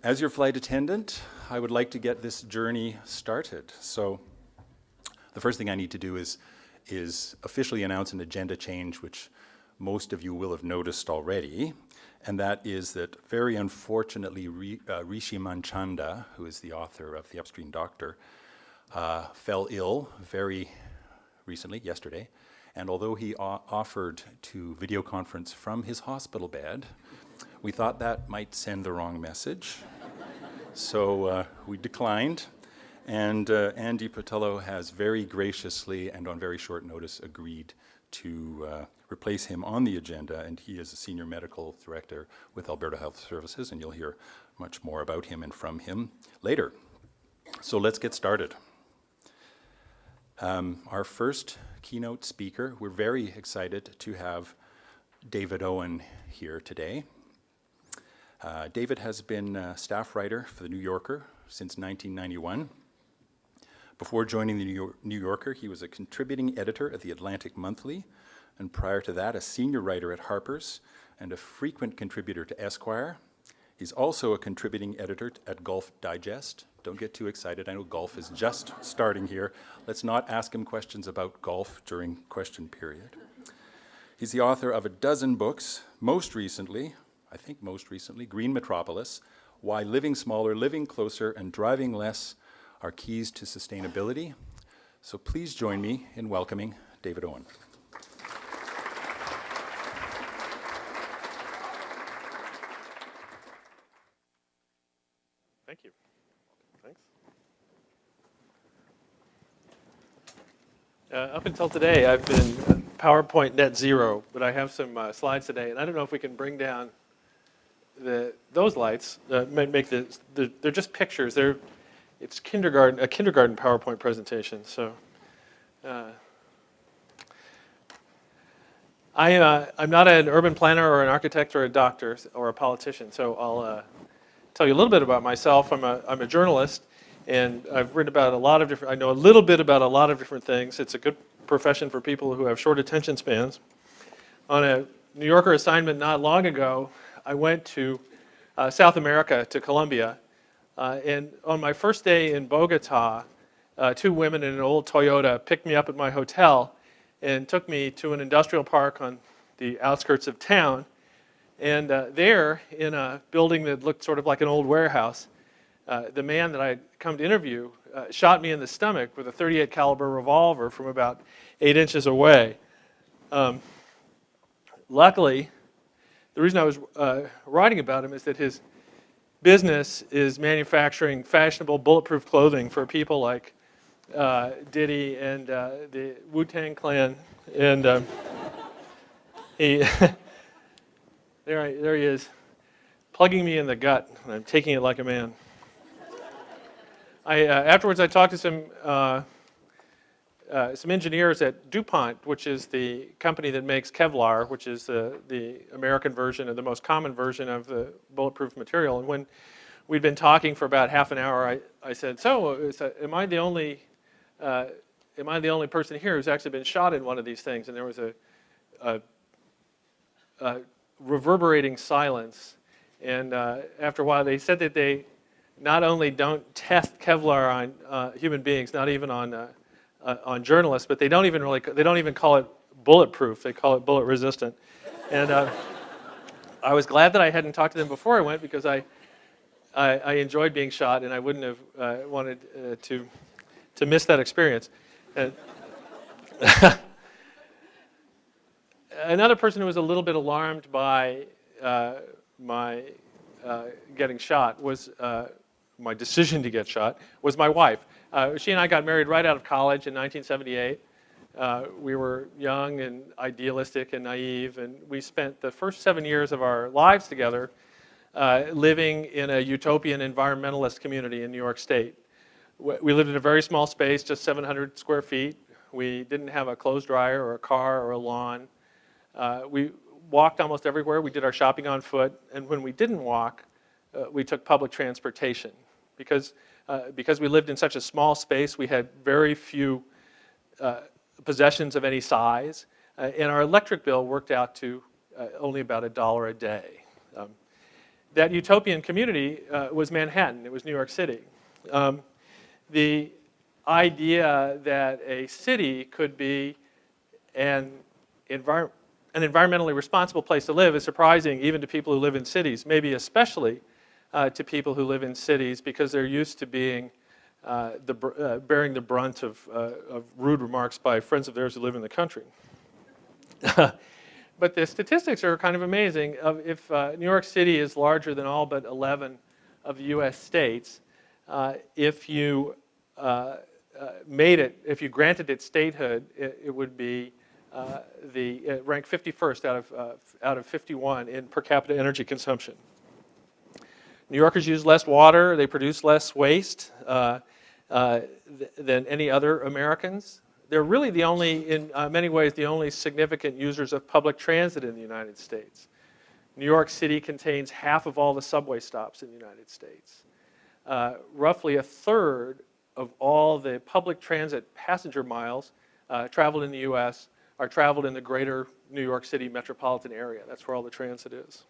As your flight attendant, I would like to get this journey started. So the first thing I need to do is officially announce an agenda change, which most of you will have noticed already, and that is that very unfortunately Rishi Manchanda, who is the author of The Upstream Doctor, fell ill very recently, yesterday, and although he offered to video conference from his hospital bed, we thought that might send the wrong message. So we declined, and Andy Patello has very graciously and on very short notice agreed to replace him on the agenda, and he is a senior medical director with Alberta Health Services, and you'll hear much more about him and from him later. So let's get started. Our first keynote speaker, we're very excited to have David Owen here today. David has been a staff writer for The New Yorker since 1991. Before joining The New Yorker, he was a contributing editor at The Atlantic Monthly, and prior to that, a senior writer at Harper's and a frequent contributor to Esquire. He's also a contributing editor at Golf Digest. Don't get too excited, I know golf is just starting here. Let's not ask him questions about golf during question period. He's the author of a dozen books, most recently, Green Metropolis, Why Living Smaller, Living Closer, and Driving Less are Keys to Sustainability. So please join me in welcoming David Owen. Thank you. Thanks. Up until today, I've been PowerPoint net zero, but I have some slides today, and I don't know if we can bring down those lights. They're just pictures. It's a kindergarten PowerPoint presentation. So I'm not an urban planner or an architect or a doctor or a politician. So I'll tell you a little bit about myself. I'm a journalist, and I've written about I know a little bit about a lot of different things. It's a good profession for people who have short attention spans. On a New Yorker assignment not long ago, I went to South America, to Colombia, and on my first day in Bogota, two women in an old Toyota picked me up at my hotel and took me to an industrial park on the outskirts of town. And there, in a building that looked sort of like an old warehouse, the man that I'd come to interview shot me in the stomach with a .38 caliber revolver from about 8 inches away. Luckily, the reason I was writing about him is that his business is manufacturing fashionable bulletproof clothing for people like Diddy and the Wu-Tang Clan. And he there he is, plugging me in the gut, and I'm taking it like a man. Afterwards, I talked to some engineers at DuPont, which is the company that makes Kevlar, which is the American version, or the most common version of the bulletproof material. And when we'd been talking for about half an hour, I said, "So, am I the only person here who's actually been shot in one of these things?" And there was a reverberating silence. And after a while, they said that they not only don't test Kevlar on human beings, not even on journalists, but they don't even call it bulletproof. They call it bullet resistant. And I was glad that I hadn't talked to them before I went, because I enjoyed being shot, and I wouldn't have wanted to miss that experience. And another person who was a little bit alarmed by my getting shot was my decision to get shot was my wife. She and I got married right out of college in 1978. We were young and idealistic and naive, and we spent the first 7 years of our lives together living in a utopian environmentalist community in New York State. We lived in a very small space, just 700 square feet. We didn't have a clothes dryer or a car or a lawn. We walked almost everywhere. We did our shopping on foot, and when we didn't walk, we took public transportation. Because we lived in such a small space, we had very few possessions of any size, and our electric bill worked out to only about $1 a day. that utopian community was Manhattan. It was New York City. The idea that a city could be an environmentally responsible place to live is surprising even to people who live in cities, maybe especially to people who live in cities because they're used to being bearing the brunt of rude remarks by friends of theirs who live in the country. But the statistics are kind of amazing. If New York City is larger than all but 11 of the U.S. states, if you if you granted it statehood, it would be ranked 51st out of 51 in per capita energy consumption. New Yorkers use less water. They produce less waste than any other Americans. They're really the only, in many ways, the only significant users of public transit in the United States. New York City contains half of all the subway stops in the United States. Roughly a third of all the public transit passenger miles traveled in the U.S. are traveled in the greater New York City metropolitan area. That's where all the transit is.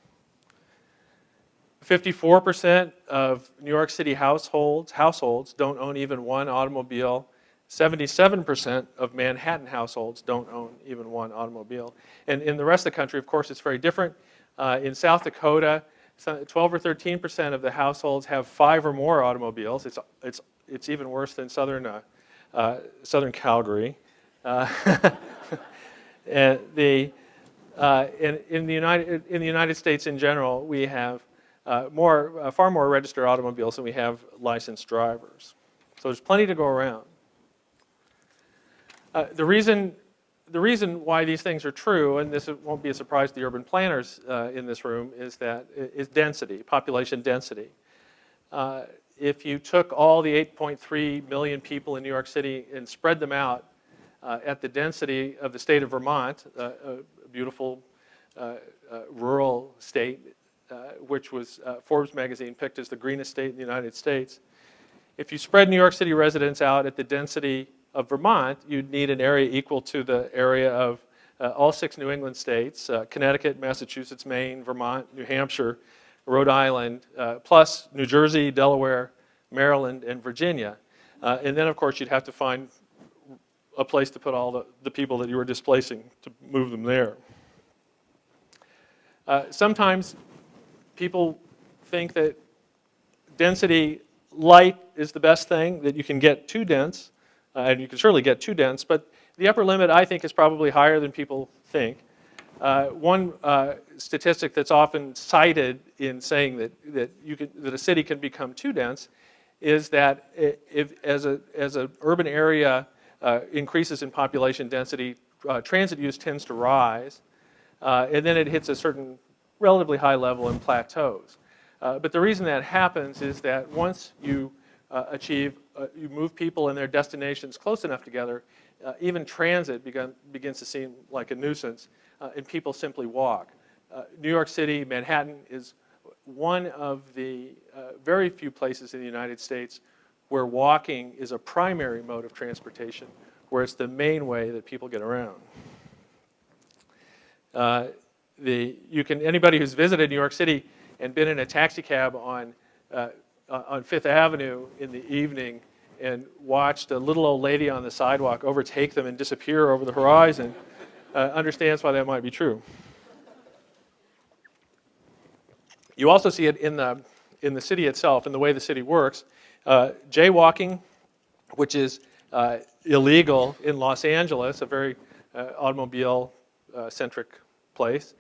54% of New York City households don't own even one automobile. 77% of Manhattan households don't own even one automobile. And in the rest of the country, of course, it's very different. In South Dakota, 12 or 13% of the households have 5 or more automobiles. It's even worse than southern Calgary. And in the United States in general, we have far more registered automobiles than we have licensed drivers. So there's plenty to go around. The reason why these things are true, and this won't be a surprise to the urban planners in this room, is density, population density. If you took all the 8.3 million people in New York City and spread them out at the density of the state of Vermont, a beautiful rural state, which was Forbes magazine picked as the greenest state in the United States. If you spread New York City residents out at the density of Vermont, you'd need an area equal to the area of all 6 New England states, Connecticut, Massachusetts, Maine, Vermont, New Hampshire, Rhode Island, plus New Jersey, Delaware, Maryland, and Virginia. And then, of course, you'd have to find a place to put all the people that you were displacing to move them there. Sometimes people think that density light is the best thing, that you can get too dense, and you can surely get too dense, but the upper limit, I think, is probably higher than people think. One statistic that's often cited in saying that a city can become too dense is that as an urban area increases in population density, transit use tends to rise, and then it hits a certain relatively high level and plateaus. But the reason that happens is that once you you move people and their destinations close enough together, even transit begins to seem like a nuisance, and people simply walk. New York City, Manhattan is one of the very few places in the United States where walking is a primary mode of transportation, where it's the main way that people get around. Anybody who's visited New York City and been in a taxi cab on Fifth Avenue in the evening and watched a little old lady on the sidewalk overtake them and disappear over the horizon understands why that might be true. You also see it in the city itself, in the way the city works. Jaywalking, which is illegal in Los Angeles, a very automobile-centric place,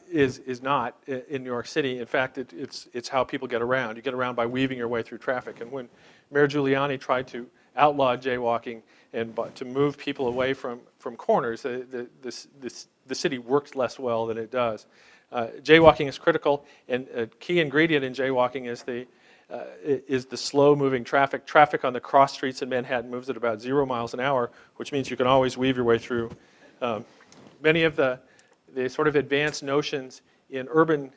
is not in New York City. In fact, it's how people get around. You get around by weaving your way through traffic. And when Mayor Giuliani tried to outlaw jaywalking and to move people away from corners, the city worked less well than it does. Jaywalking is critical, and a key ingredient in jaywalking is the slow-moving traffic. Traffic on the cross streets in Manhattan moves at about 0 miles an hour, which means you can always weave your way through. Many of the sort of advanced notions in urban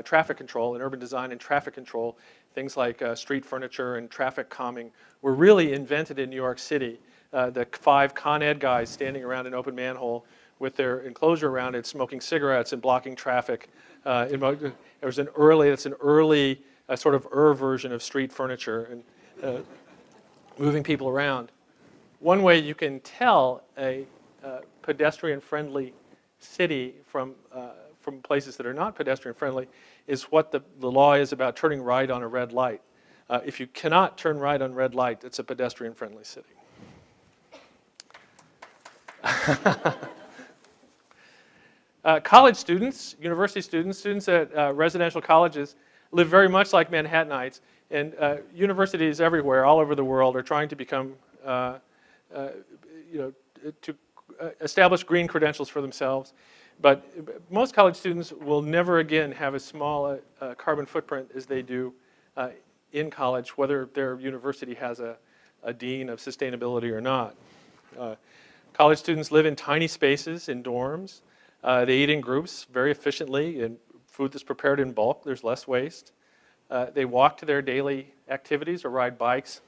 traffic control, in urban design and traffic control, things like street furniture and traffic calming, were really invented in New York City. The 5 Con Ed guys standing around an open manhole with their enclosure around it, smoking cigarettes and blocking traffic. It's an early sort of version of street furniture and moving people around. One way you can tell a pedestrian-friendly city from places that are not pedestrian-friendly is what the law is about turning right on a red light. If you cannot turn right on red light, it's a pedestrian-friendly city. College students, university students, students at residential colleges live very much like Manhattanites, and universities everywhere, all over the world, are trying to become, to establish green credentials for themselves. But most college students will never again have as small a carbon footprint as they do in college, whether their university has a dean of sustainability or not. College students live in tiny spaces, in dorms. They eat in groups very efficiently, and food that's prepared in bulk, there's less waste. They walk to their daily activities or ride bikes.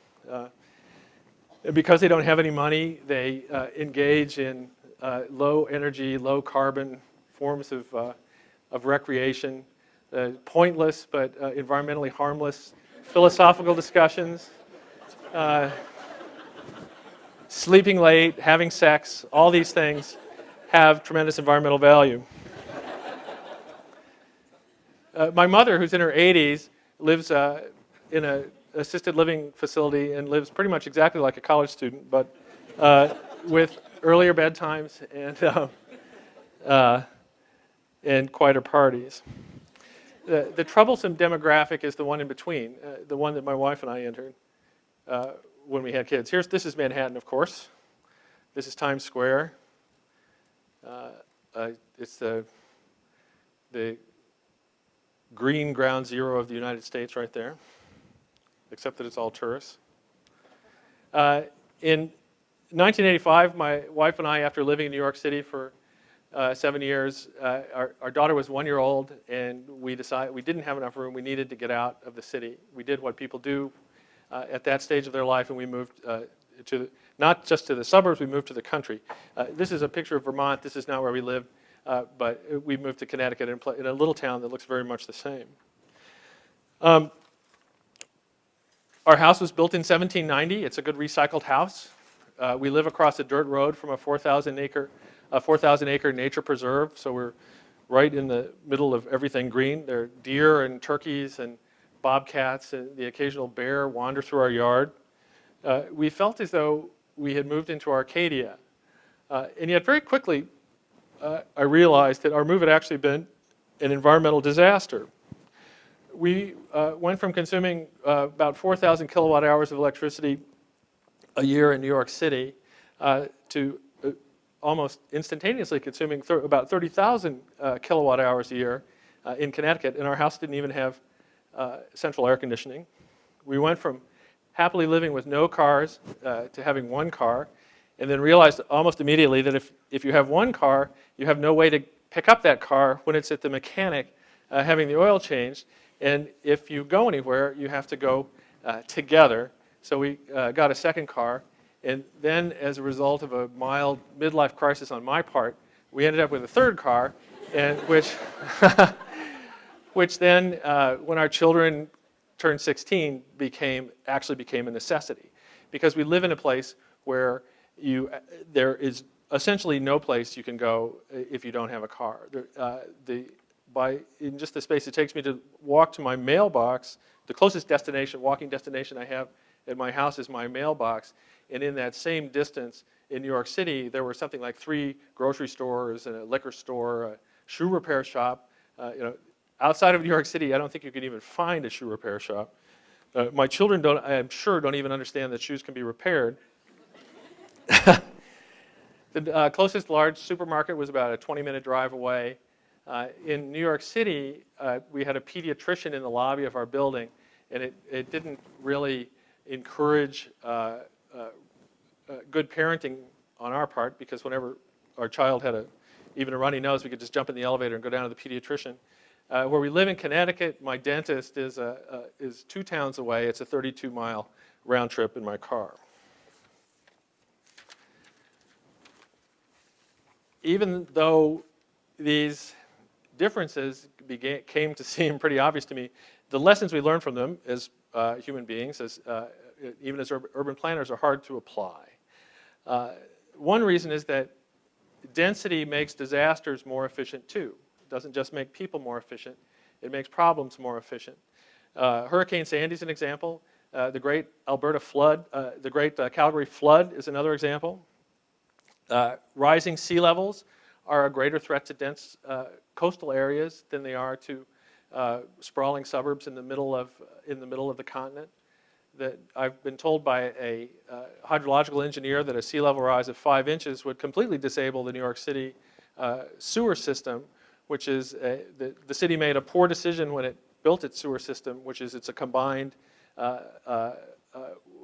Because they don't have any money, they engage in low energy, low carbon forms of recreation, pointless but environmentally harmless philosophical discussions, sleeping late, having sex, all these things have tremendous environmental value. My mother, who's in her 80s, lives in an assisted living facility and lives pretty much exactly like a college student, but with earlier bedtimes and quieter parties. The troublesome demographic is the one in between, the one that my wife and I entered when we had kids. This is Manhattan, of course. This is Times Square. It's the green ground zero of the United States right there, except that it's all tourists. In 1985, my wife and I, after living in New York City for 7 years, our daughter was 1 year old, and we decided we didn't have enough room. We needed to get out of the city. We did what people do at that stage of their life, and we moved not just to the suburbs, we moved to the country. This is a picture of Vermont. This is not where we lived, but we moved to Connecticut in a little town that looks very much the same. Our house was built in 1790. It's a good recycled house. We live across a dirt road from a 4,000 acre nature preserve, so we're right in the middle of everything green. There are deer and turkeys and bobcats, and the occasional bear wander through our yard. We felt as though we had moved into Arcadia, and yet very quickly I realized that our move had actually been an environmental disaster. We went from consuming about 4,000 kilowatt hours of electricity a year in New York City to almost instantaneously consuming about 30,000 kilowatt hours a year in Connecticut, and our house didn't even have central air conditioning. We went from happily living with no cars to having one car, and then realized almost immediately that if you have one car, you have no way to pick up that car when it's at the mechanic having the oil changed, and if you go anywhere, you have to go together. So we got a second car, and then as a result of a mild midlife crisis on my part, we ended up with a third car, and which then, when our children turned 16, actually became a necessity, because we live in a place where there is essentially no place you can go if you don't have a car. In just the space it takes me to walk to my mailbox, the closest walking destination I have at my house is my mailbox, and in that same distance in New York City, there were something like 3 grocery stores and a liquor store, a shoe repair shop. Outside of New York City, I don't think you can even find a shoe repair shop. My children I'm sure don't even understand that shoes can be repaired. The closest large supermarket was about a 20-minute drive away. In New York City, we had a pediatrician in the lobby of our building, and it didn't really encourage good parenting on our part, because whenever our child had even a runny nose, we could just jump in the elevator and go down to the pediatrician. Where we live in Connecticut, my dentist is 2 towns away. It's a 32-mile round trip in my car. even though these differences came to seem pretty obvious to me, the lessons we learn from them as human beings, even as urban planners, are hard to apply. One reason is that density makes disasters more efficient too. It doesn't just make people more efficient, it makes problems more efficient. Hurricane Sandy is an example. The great Alberta flood, the great Calgary flood is another example. Rising sea levels are a greater threat to dense coastal areas than they are to sprawling suburbs in the middle of the continent. That I've been told by a hydrological engineer that a sea level rise of 5 inches would completely disable the New York City sewer system, which is the city made a poor decision when it built its sewer system, which is it's a combined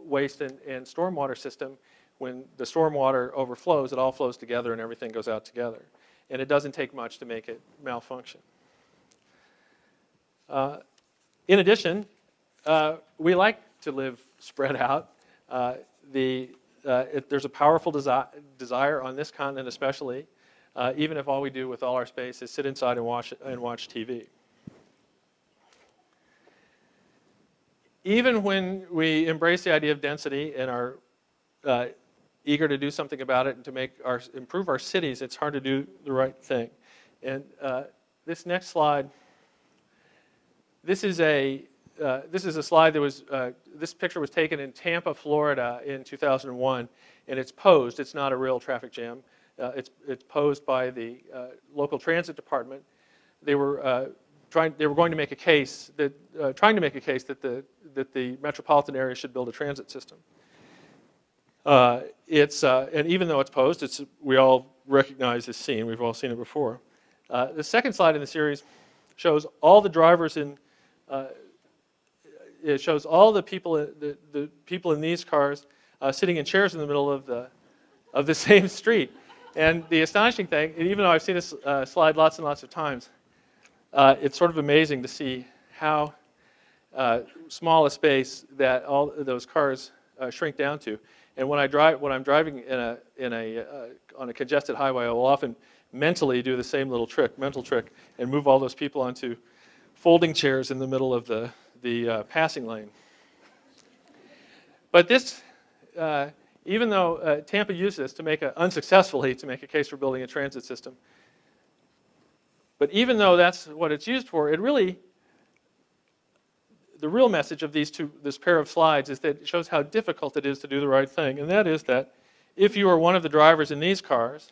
waste and stormwater system. When the stormwater overflows, it all flows together and everything goes out together. And it doesn't take much to make it malfunction. In addition, we like to live spread out. There's a powerful desire on this continent especially, even if all we do with all our space is sit inside and watch TV. Even when we embrace the idea of density and are eager to do something about it and to improve our cities, it's hard to do the right thing. And this next slide, this is a slide that was, this picture was taken in Tampa, Florida in 2001, and it's posed. It's not a real traffic jam. It's posed by the local transit department. They were going to make a case that, trying to make a case that the metropolitan area should build a transit system. And even though it's posed, we all recognize this scene. We've all seen it before. The second slide in the series shows all the drivers in. It shows all the people in these cars sitting in chairs in the middle of the same street. And the astonishing thing, and even though I've seen this slide lots and lots of times, it's sort of amazing to see how small a space that all of those cars shrink down to. And when I'm driving on a congested highway, I will often mentally do the same little mental trick, and move all those people onto folding chairs in the middle of the passing lane. But this, even though Tampa used this unsuccessfully to make a case for building a transit system, but even though that's what it's used for, the real message of this pair of slides is that it shows how difficult it is to do the right thing. And that is that if you are one of the drivers in these cars,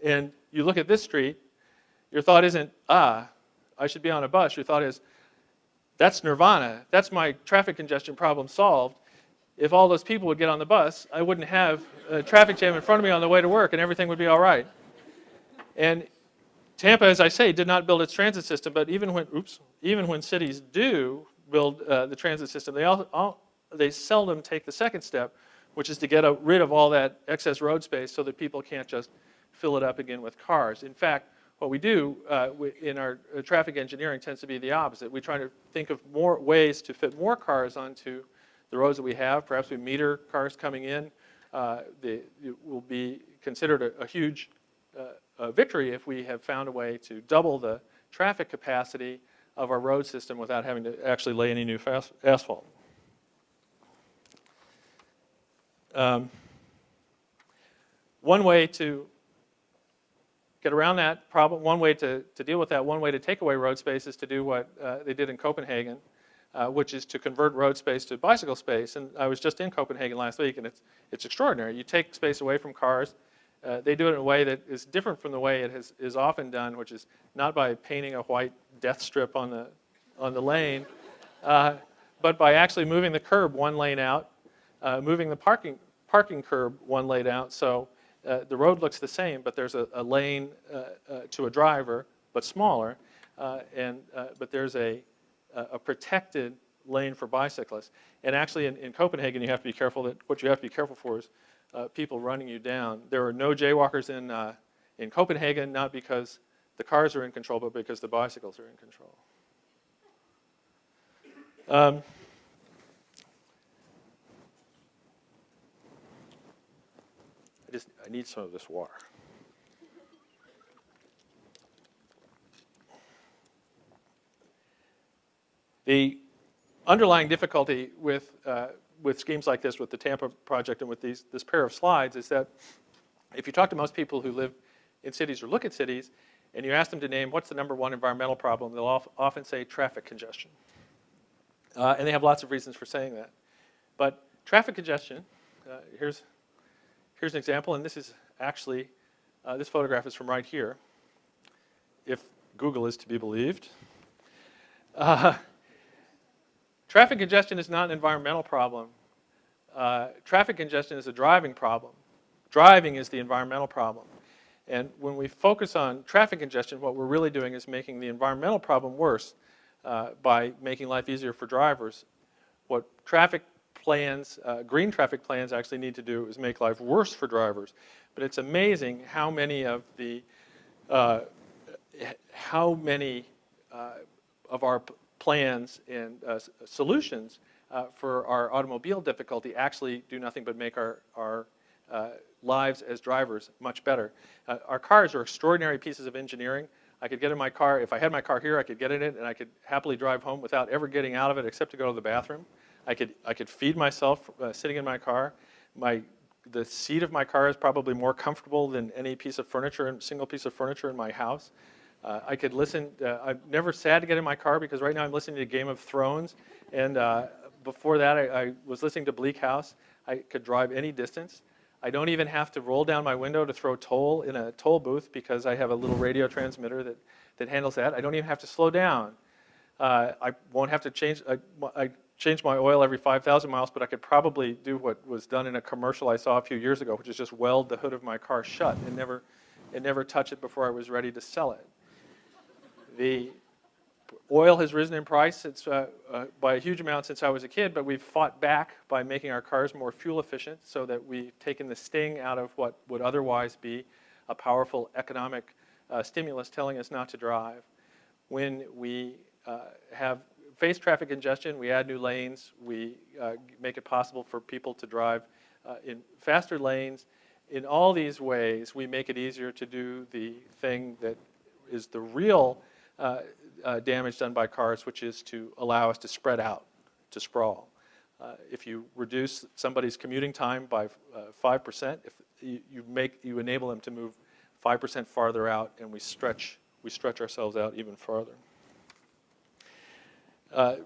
and you look at this street, your thought isn't, I should be on a bus. Your thought is, that's nirvana. That's my traffic congestion problem solved. If all those people would get on the bus, I wouldn't have a traffic jam in front of me on the way to work, and everything would be all right. And Tampa, as I say, did not build its transit system, but even when cities do build the transit system, they seldom take the second step, which is to get rid of all that excess road space so that people can't just fill it up again with cars. In fact, what we do in our traffic engineering tends to be the opposite. We try to think of more ways to fit more cars onto the roads that we have. Perhaps we meter cars coming in. It will be considered a huge victory if we have found a way to double the traffic capacity of our road system without having to actually lay any new asphalt. One way to get around that problem, one way to deal with that, one way to take away road space is to do what they did in Copenhagen, which is to convert road space to bicycle space. And I was just in Copenhagen last week, and it's extraordinary. You take space away from cars. They do it in a way that is different from the way it is often done, which is not by painting a white death strip on the lane, but by actually moving the curb one lane out, moving the parking curb one lane out. So the road looks the same, but there's a lane to a driver, but smaller, but there's a protected lane for bicyclists. And actually, in Copenhagen, you have to be careful that what you have to be careful for is people running you down. There are no jaywalkers in Copenhagen, not because the cars are in control, but because the bicycles are in control. I need some of this water. The underlying difficulty with schemes like this, with the Tampa project and with this pair of slides, is that if you talk to most people who live in cities or look at cities, and you ask them to name what's the #1 environmental problem, they'll often say traffic congestion. And they have lots of reasons for saying that. But traffic congestion, here's an example, and this is actually, this photograph is from right here, if Google is to be believed. Traffic congestion is not an environmental problem. Traffic congestion is a driving problem. Driving is the environmental problem. And when we focus on traffic congestion, what we're really doing is making the environmental problem worse by making life easier for drivers. What traffic plans, green traffic plans actually need to do is make life worse for drivers. But it's amazing how many of our plans and solutions for our automobile difficulty actually do nothing but make our lives as drivers much better. Our cars are extraordinary pieces of engineering. I could get in my car, if I had my car here, I could get in it and I could happily drive home without ever getting out of it except to go to the bathroom. I could feed myself sitting in my car. The seat of my car is probably more comfortable than any piece of furniture, single piece of furniture in my house. I could listen, I'm never sad to get in my car because right now I'm listening to Game of Thrones, and before that I was listening to Bleak House. I could drive any distance. I don't even have to roll down my window to throw toll in a toll booth because I have a little radio transmitter that handles that. I don't even have to slow down. I won't have to change, I change my oil every 5,000 miles, but I could probably do what was done in a commercial I saw a few years ago, which is just weld the hood of my car shut and never touch it before I was ready to sell it. The oil has risen in price by a huge amount since I was a kid, but we've fought back by making our cars more fuel efficient so that we've taken the sting out of what would otherwise be a powerful economic stimulus telling us not to drive. When we face traffic congestion, we add new lanes, we make it possible for people to drive in faster lanes. In all these ways, we make it easier to do the thing that is the real damage done by cars, which is to allow us to spread out, to sprawl. If you reduce somebody's commuting time by 5%, if you enable them to move 5% farther out, and we stretch ourselves out even farther.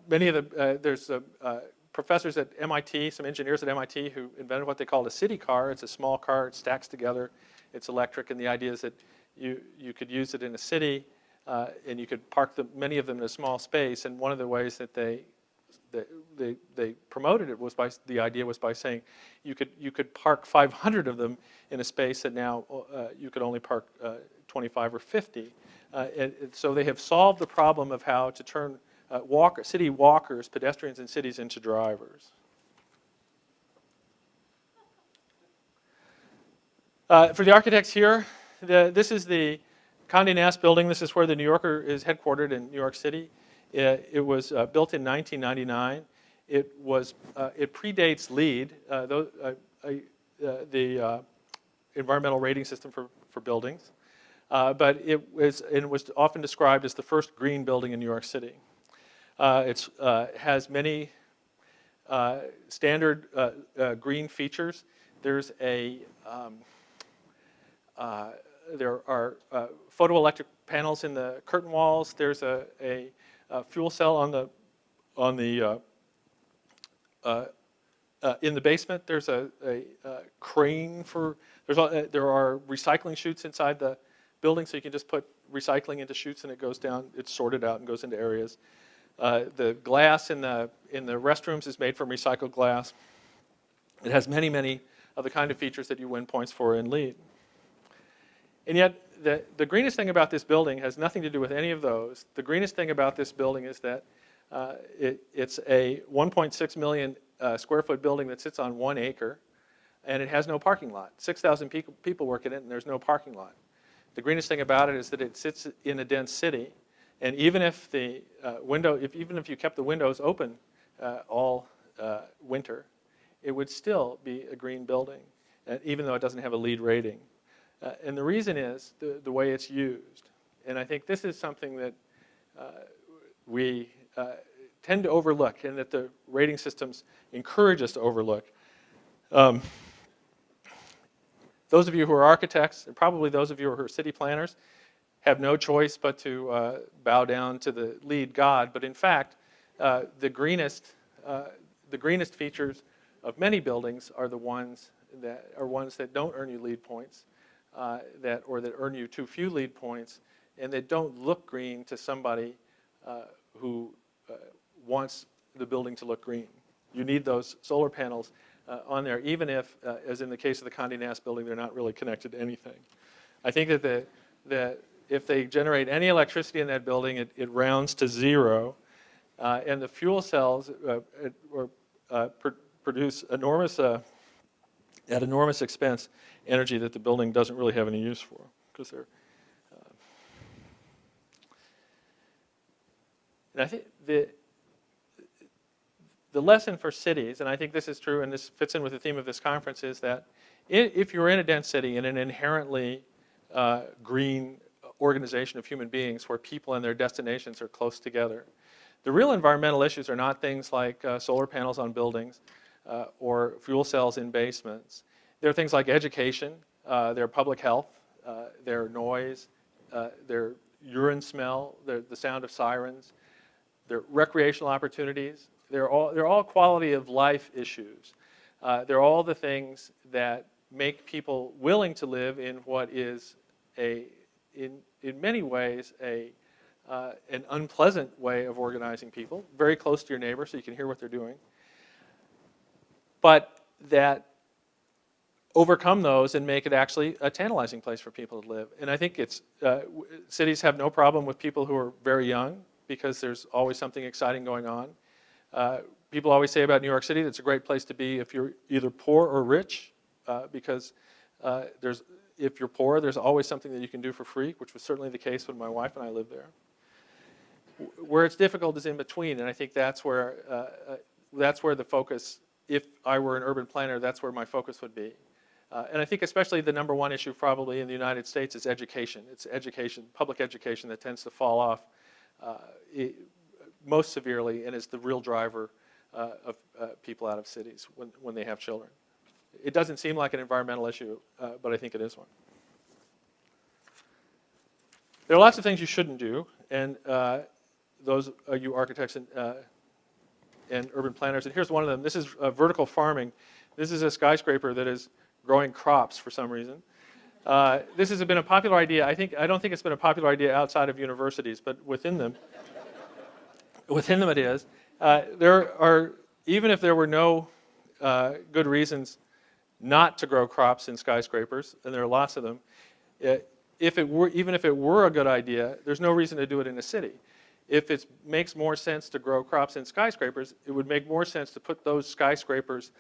There's professors at MIT, some engineers at MIT who invented what they called a city car. It's a small car, it stacks together, it's electric, and the idea is that you could use it in a city, and you could park many of them in a small space. And one of the ways that they promoted it was the idea was by saying you could park 500 of them in a space that now you could only park 25 or 50. And so they have solved the problem of how to turn city walkers, pedestrians in cities, into drivers. For the architects here, this is the Condé Nast building. This is where the New Yorker is headquartered in New York City. It was built in 1999. It predates LEED, the environmental rating system for buildings, but it was often described as the first green building in New York City. It has many standard green features. There are photoelectric panels in the curtain walls. There's a fuel cell in the basement. There's a crane there are recycling chutes inside the building, so you can just put recycling into chutes and it goes down. It's sorted out and goes into areas. The glass in the restrooms is made from recycled glass. It has many, many of the kind of features that you win points for in LEED. And yet, the greenest thing about this building has nothing to do with any of those. The greenest thing about this building is that it's a 1.6 million square foot building that sits on 1 acre, and it has no parking lot. 6,000 people work in it, and there's no parking lot. The greenest thing about it is that it sits in a dense city, and even if even if you kept the windows open all winter, it would still be a green building. even though it doesn't have a LEED rating. And the reason is the way it's used. And I think this is something that we tend to overlook, and that the rating systems encourage us to overlook. Those of you who are architects, and probably those of you who are city planners, have no choice but to bow down to the LEED god. But in fact, the greenest features of many buildings are the ones that don't earn you LEED points, or that earn you too few LEED points, and that don't look green to somebody who wants the building to look green. You need those solar panels on there, even if, as in the case of the Condé Nast building, they're not really connected to anything. I think that if they generate any electricity in that building, it rounds to zero, and the fuel cells produce enormous, at enormous expense, energy that the building doesn't really have any use for, because they're. And I think the lesson for cities, and I think this is true, and this fits in with the theme of this conference, is that if you're in a dense city, in an inherently green organization of human beings where people and their destinations are close together, the real environmental issues are not things like solar panels on buildings or fuel cells in basements. They're things like education, their public health, their noise, their urine smell, the sound of sirens, their recreational opportunities. They're all quality of life issues. They're all the things that make people willing to live in what is in many ways an unpleasant way of organizing people, very close to your neighbor so you can hear what they're doing, but that overcome those and make it actually a tantalizing place for people to live. And I think cities have no problem with people who are very young, because there's always something exciting going on. People always say about New York City that it's a great place to be if you're either poor or rich, because if you're poor, there's always something that you can do for free, which was certainly the case when my wife and I lived there. Where it's difficult is in between, and I think that's where the focus, if I were an urban planner, that's where my focus would be. And I think especially the number one issue probably in the United States is education. It's education, public education, that tends to fall off most severely, and is the real driver of people out of cities when they have children. It doesn't seem like an environmental issue, but I think it is one. There are lots of things you shouldn't do, and those are you architects and urban planners, and here's one of them. This is vertical farming. This is a skyscraper that is growing crops for some reason. This has been a popular idea. I don't think it's been a popular idea outside of universities, but within them it is. There are, even if there were no good reasons not to grow crops in skyscrapers, and there are lots of them, even if it were a good idea, there's no reason to do it in a city. If it makes more sense to grow crops in skyscrapers, it would make more sense to put those skyscrapers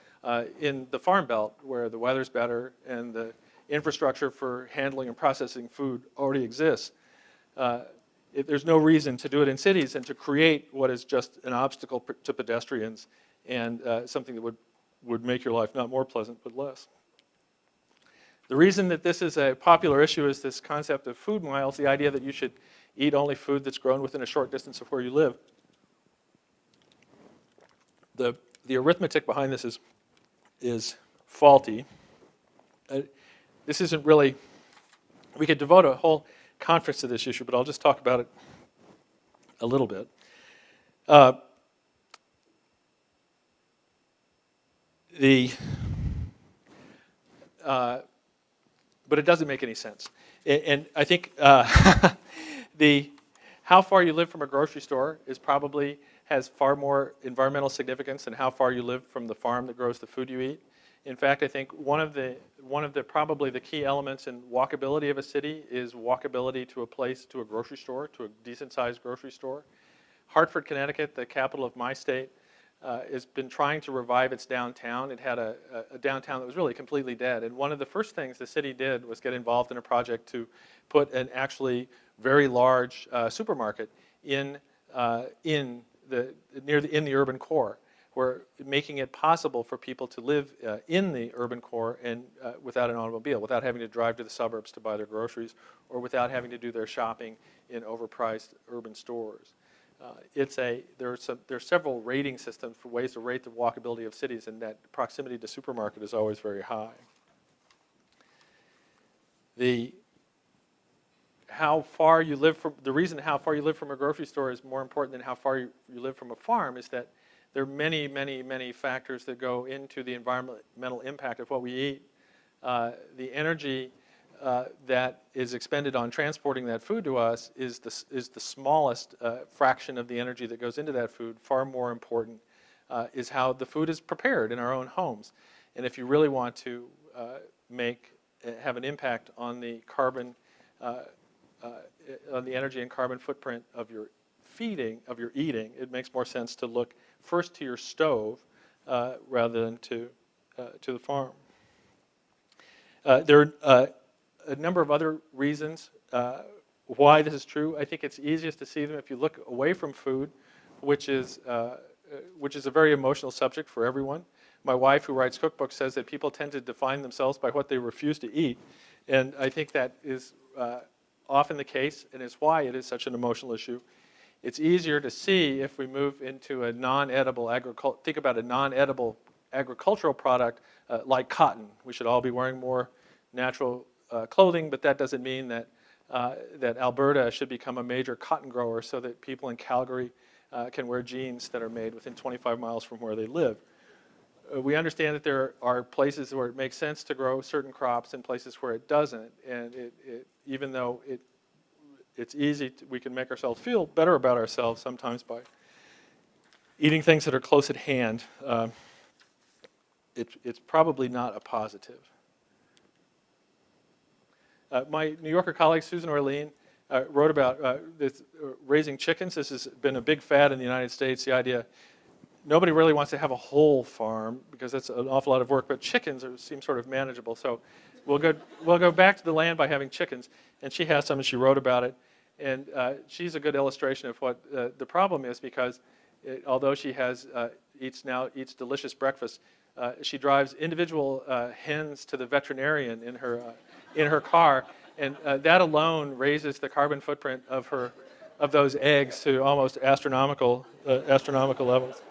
in the farm belt, where the weather's better and the infrastructure for handling and processing food already exists. There's no reason to do it in cities and to create what is just an obstacle to pedestrians and something that would make your life not more pleasant, but less. The reason that this is a popular issue is this concept of food miles, the idea that you should eat only food that's grown within a short distance of where you live. The arithmetic behind this is faulty. This isn't really, we could devote a whole conference to this issue, but I'll just talk about it a little bit. But it doesn't make any sense. And I think how far you live from a grocery store has far more environmental significance than how far you live from the farm that grows the food you eat. In fact, I think one of the probably the key elements in walkability of a city is walkability to a grocery store, to a decent-sized grocery store. Hartford, Connecticut, the capital of my state, has been trying to revive its downtown. It had a downtown that was really completely dead, and one of the first things the city did was get involved in a project to put an actually very large supermarket in the urban core, we're making it possible for people to live in the urban core and without an automobile, without having to drive to the suburbs to buy their groceries, or without having to do their shopping in overpriced urban stores. There are several rating systems for ways to rate the walkability of cities, and that proximity to supermarket is always very high. The reason how far you live from a grocery store is more important than how far you live from a farm is that there are many, many, many factors that go into the environmental impact of what we eat. The energy that is expended on transporting that food to us is the smallest fraction of the energy that goes into that food. Far more important is how the food is prepared in our own homes. And if you really want to have an impact on the carbon, on the energy and carbon footprint of your eating, it makes more sense to look first to your stove rather than to the farm. There are a number of other reasons why this is true. I think it's easiest to see them if you look away from food, which is a very emotional subject for everyone. My wife, who writes cookbooks, says that people tend to define themselves by what they refuse to eat, and I think that is often the case, and is why it is such an emotional issue. It's easier to see if we move into a non-edible think about a non-edible agricultural product like cotton. We should all be wearing more natural clothing, but that doesn't mean that Alberta should become a major cotton grower so that people in Calgary can wear jeans that are made within 25 miles from where they live. We understand that there are places where it makes sense to grow certain crops and places where it doesn't, and even though it's easy, we can make ourselves feel better about ourselves sometimes by eating things that are close at hand. It's probably not a positive. My New Yorker colleague, Susan Orlean, wrote about raising chickens. This has been a big fad in the United States, the idea. Nobody really wants to have a whole farm because that's an awful lot of work, but chickens seem sort of manageable. So we'll go back to the land by having chickens. And she has some, and she wrote about it. And she's a good illustration of what the problem is, because although she eats delicious breakfast, she drives individual hens to the veterinarian in her car, and that alone raises the carbon footprint of those eggs to almost astronomical levels.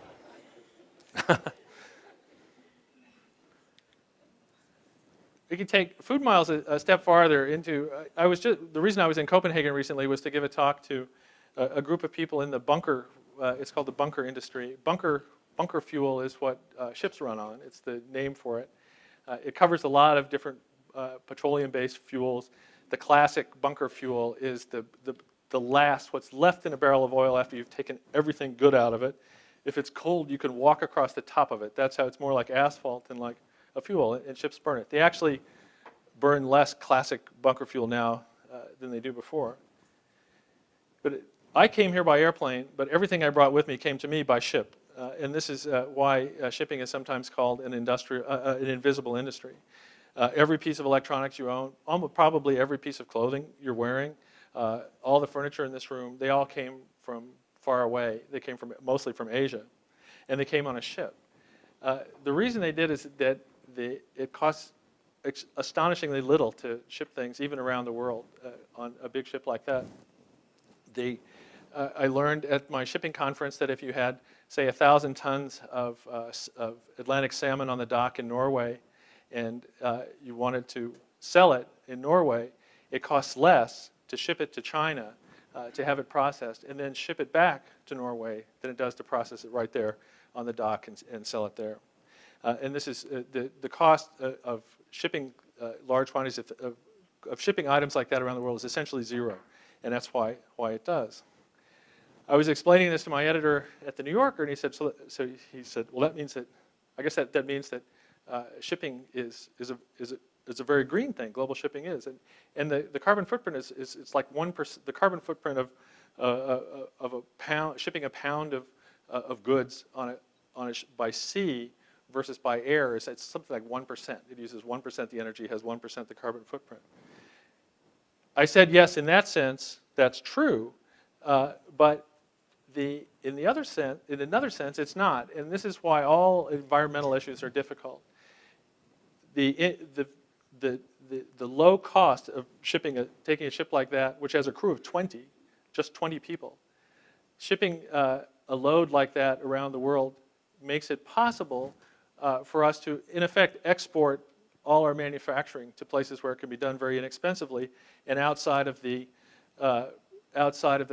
We can take food miles a step farther into. The reason I was in Copenhagen recently was to give a talk to a group of people in the bunker. It's called the bunker industry. Bunker fuel is what ships run on. It's the name for it. It covers a lot of different petroleum-based fuels. The classic bunker fuel is what's left in a barrel of oil after you've taken everything good out of it. If it's cold, you can walk across the top of it. That's how it's more like asphalt than like a fuel, and ships burn it. They actually burn less classic bunker fuel now than they do before. But I came here by airplane, but everything I brought with me came to me by ship. And this is why shipping is sometimes called an invisible industry. Every piece of electronics you own, probably every piece of clothing you're wearing, all the furniture in this room, they all came from far away. They came mostly from Asia, and they came on a ship. The reason they did is that it costs astonishingly little to ship things, even around the world, on a big ship like that. I learned at my shipping conference that if you had, say, 1,000 tons of Atlantic salmon on the dock in Norway, and you wanted to sell it in Norway, it costs less to ship it to China, to have it processed, and then ship it back to Norway than it does to process it right there on the dock and sell it there. And this is the cost of shipping large quantities of shipping items like that around the world is essentially zero, and that's why it does. I was explaining this to my editor at the New Yorker, and he said, well, that means that, I guess that means that shipping is a very green thing. Global shipping is, and the carbon footprint is it's like 1%. The carbon footprint of a pound, shipping a pound of goods by sea versus by air it's something like 1%. It uses 1% the energy, has 1% the carbon footprint. I said yes, in that sense, that's true, but in another sense, it's not, and this is why all environmental issues are difficult. The low cost of taking a ship like that, which has a crew of 20, just 20 people, shipping a load like that around the world makes it possible for us to, in effect, export all our manufacturing to places where it can be done very inexpensively and outside of the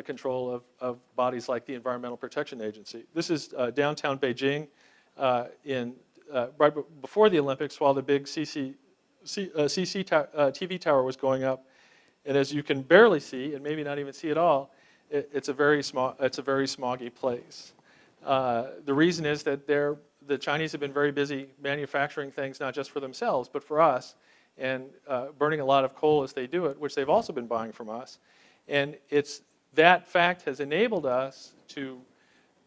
control of bodies like the Environmental Protection Agency. This is downtown Beijing right before the Olympics, while the big TV tower was going up. And as you can barely see, and maybe not even see at all, it's a very smoggy place. The reason is that the Chinese have been very busy manufacturing things, not just for themselves, but for us, and burning a lot of coal as they do it, which they've also been buying from us. And that fact has enabled us to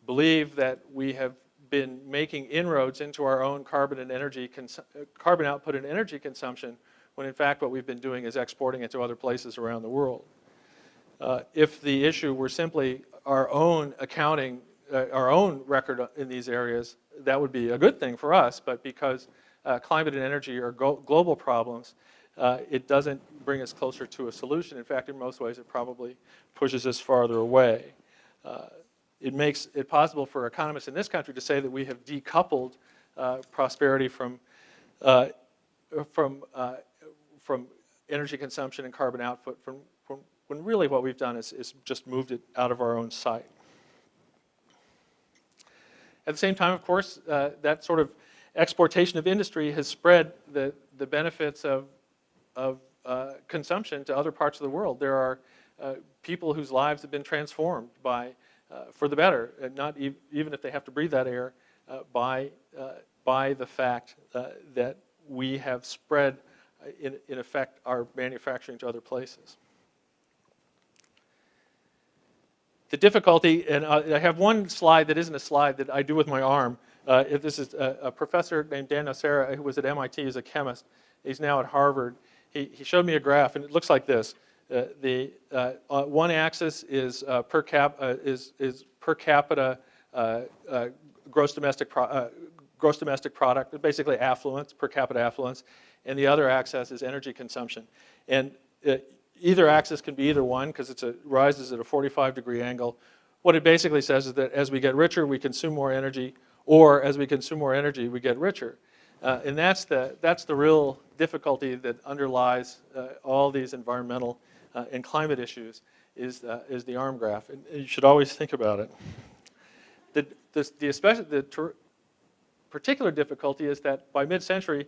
believe that we have been making inroads into our own carbon output and energy consumption, when in fact what we've been doing is exporting it to other places around the world. If the issue were simply our own accounting, our own record in these areas, that would be a good thing for us, but because climate and energy are global problems, it doesn't bring us closer to a solution. In fact, in most ways, it probably pushes us farther away. It makes it possible for economists in this country to say that we have decoupled prosperity from energy consumption and carbon output, when really what we've done is just moved it out of our own sight. At the same time, of course, that sort of exportation of industry has spread the benefits of consumption to other parts of the world. There are people whose lives have been transformed for the better, and not even if they have to breathe that air, by the fact that we have spread, in effect, our manufacturing to other places. The difficulty, and I have one slide that isn't a slide that I do with my arm. This is a professor named Dan Nocera, who was at MIT as a chemist. He's now at Harvard. He showed me a graph, and it looks like this. The one axis is per capita gross domestic product, basically affluence, per capita affluence, and the other axis is energy consumption. And either axis can be either one, because it rises at a 45-degree angle. What it basically says is that as we get richer, we consume more energy, or as we consume more energy, we get richer. And that's the real difficulty that underlies all these environmental and climate issues, is the arm graph. And you should always think about it. The particular difficulty is that by mid-century,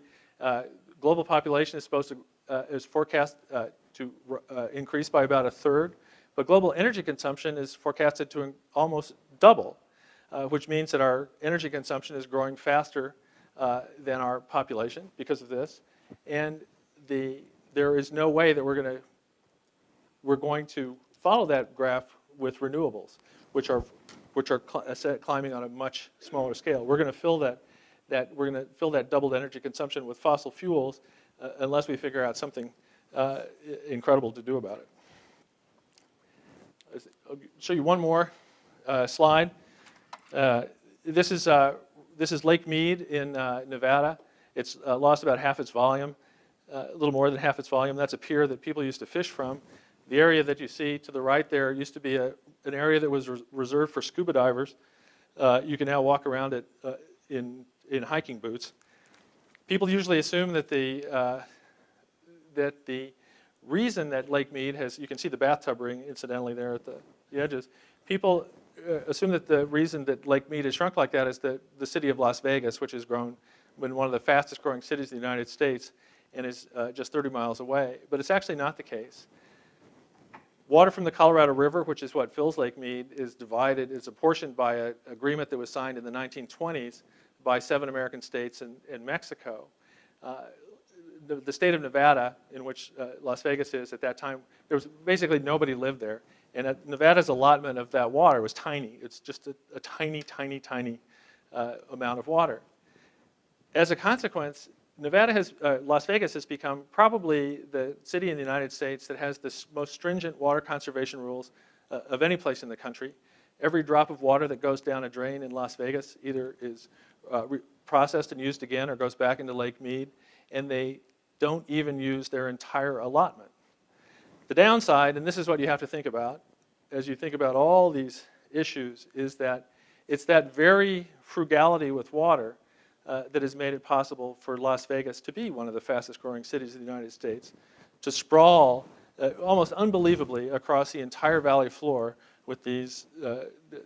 global population is forecast to increase by about 1/3, but global energy consumption is forecasted to almost double, which means that our energy consumption is growing faster than our population because of this, and there is no way that we're going to follow that graph with renewables, which are climbing on a much smaller scale. We're going to fill that doubled energy consumption with fossil fuels unless we figure out something incredible to do about it. I'll show you one more slide. This is Lake Mead in Nevada. It's lost about half its volume, a little more than half its volume. That's a pier that people used to fish from. The area that you see to the right there used to be an area that was reserved for scuba divers. You can now walk around it in hiking boots. People usually assume that the reason that Lake Mead has, you can see the bathtub ring incidentally there at the edges. People assume that the reason that Lake Mead has shrunk like that is that the city of Las Vegas, which has been one of the fastest growing cities in the United States and is just 30 miles away. But it's actually not the case. Water from the Colorado River, which is what fills Lake Mead, is apportioned by an agreement that was signed in the 1920s by 7 American states and Mexico. The state of Nevada, in which Las Vegas is at that time, there was basically nobody lived there. And Nevada's allotment of that water was tiny. It's just a tiny, tiny, tiny amount of water. As a consequence, Las Vegas has become probably the city in the United States that has the most stringent water conservation rules of any place in the country. every drop of water that goes down a drain in Las Vegas either is processed and used again or goes back into Lake Mead, and they don't even use their entire allotment. The downside, and this is what you have to think about as you think about all these issues, is that it's that very frugality with water that has made it possible for Las Vegas to be one of the fastest growing cities in the United States, to sprawl almost unbelievably across the entire valley floor with these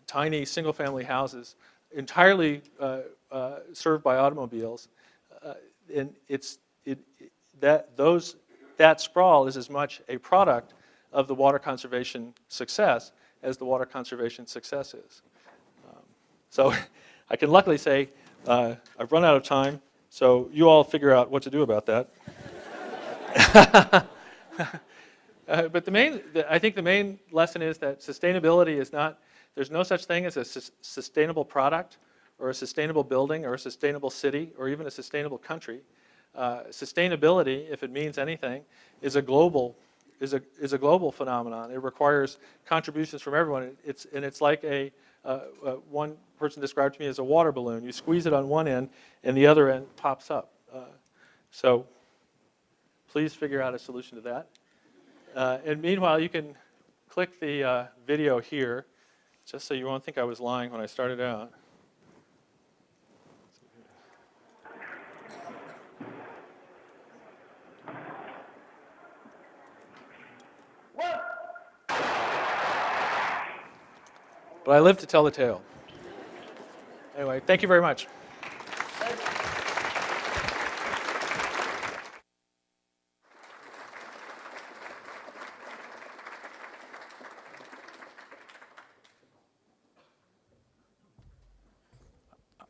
tiny single-family houses entirely served by automobiles. And that sprawl is as much a product of the water conservation success as the water conservation success is. So I can luckily say I've run out of time, so you all figure out what to do about that. But I think the main lesson is that sustainability is not, there's no such thing as a sustainable product or a sustainable building or a sustainable city or even a sustainable country. Sustainability, if it means anything, is a global phenomenon. It requires contributions from everyone. It's like one person described to me as a water balloon. You squeeze it on one end, and the other end pops up. So please figure out a solution to that. And meanwhile, you can click the video here, just so you won't think I was lying when I started out. But I live to tell the tale. Anyway, thank you very much.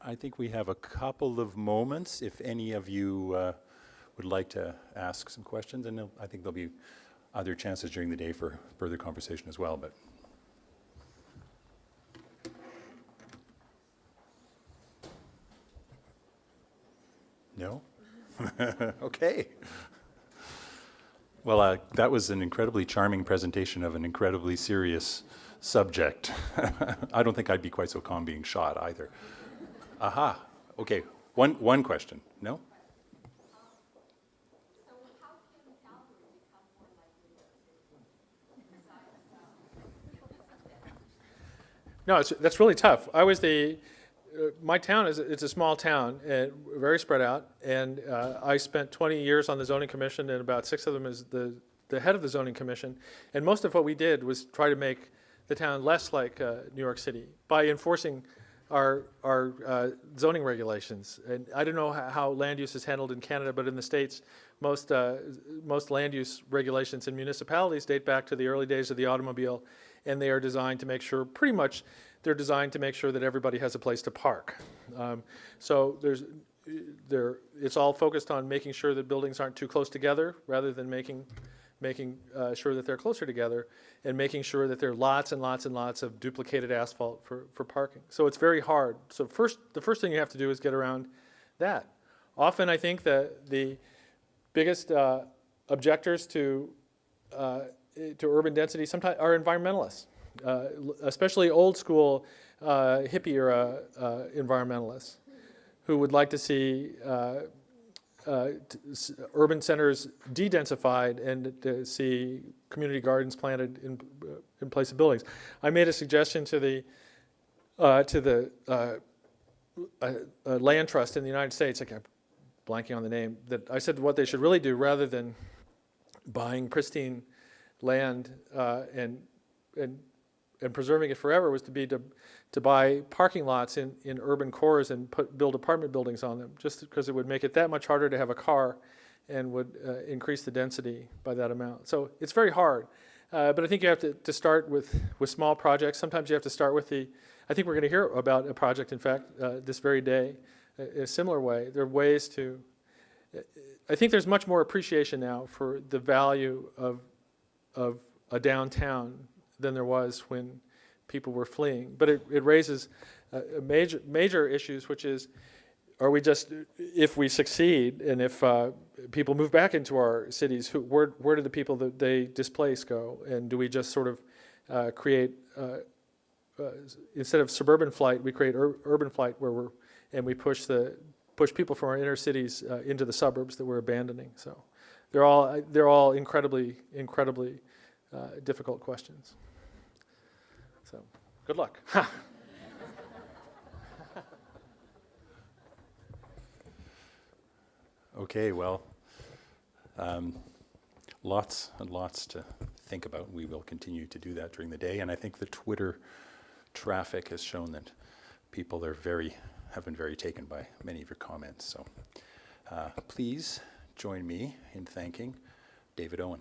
I think we have a couple of moments if any of you would like to ask some questions, and I think there'll be other chances during the day for further conversation as well. But no? Okay. Well, that was an incredibly charming presentation of an incredibly serious subject. I don't think I'd be quite so calm being shot either. Aha. Okay. One question. No? So how can Calgary become more like New York City? No, that's really tough. My town it's a small town, and very spread out, and I spent 20 years on the zoning commission, and about 6 of them as the head of the zoning commission. And most of what we did was try to make the town less like New York City by enforcing our zoning regulations. And I don't know how land use is handled in Canada, but in the States, most land use regulations in municipalities date back to the early days of the automobile, and they are designed to make sure, pretty much, they're designed to make sure that everybody has a place to park. So it's all focused on making sure that buildings aren't too close together, rather than making sure that they're closer together, and making sure that there are lots and lots and lots of duplicated asphalt for parking. So it's very hard. So the first thing you have to do is get around that. Often I think that the biggest objectors to urban density sometimes are environmentalists, especially old school hippie era environmentalists who would like to see urban centers de-densified and to see community gardens planted in place of buildings. I made a suggestion to the land trust in the United States. I kept blanking on the name. That I said what they should really do, rather than buying pristine land and preserving it forever, was to buy parking lots in urban cores and build apartment buildings on them, just because it would make it that much harder to have a car and would increase the density by that amount. So it's very hard. But I think you have to start with small projects. Sometimes you have to start with I think we're going to hear about a project, in fact, this very day, in a similar way. There are ways to, I think there's much more appreciation now for the value of a downtown than there was when people were fleeing. But it raises major issues, which is, are we just, if we succeed and if people move back into our cities, where do the people that they displace go? And do we just sort of create instead of suburban flight, we create urban flight and we push people from our inner cities into the suburbs that we're abandoning. So they're all incredibly difficult questions. So good luck. Okay, well, lots and lots to think about. We will continue to do that during the day, and I think the Twitter traffic has shown that people have been very taken by many of your comments. So please join me in thanking David Owen.